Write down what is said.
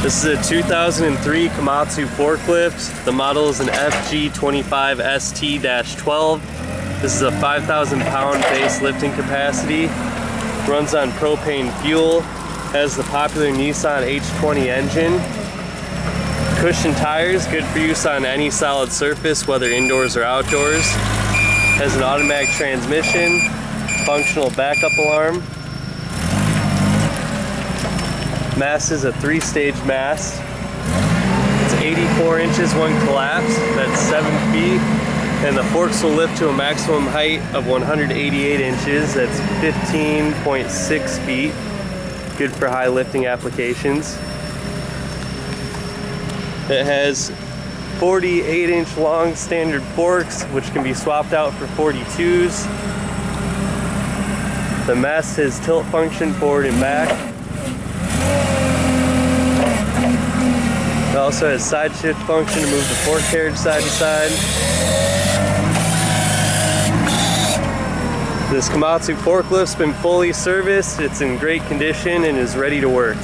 This is a 2003 Komatsu Forklift. The model is an FG25ST-12. This is a 5,000 pound base lifting capacity. Runs on propane fuel. Has the popular Nissan H20 engine. Cushion tires, good for use on any solid surface, whether indoors or outdoors. Has an automatic transmission, functional backup alarm. Mast is a 3-stage mast. It's 84 inches when collapsed, that's 7 feet. And the forks will lift to a maximum height of 188 inches, that's 15.6 feet. Good for high lifting applications. It has 48-inch long standard forks, which can be swapped out for 42s. The mast has tilt function forward and back. It also has side shift function to move the fork carriage side to side. This Komatsu forklift's been fully serviced. It's in great condition and is ready to work.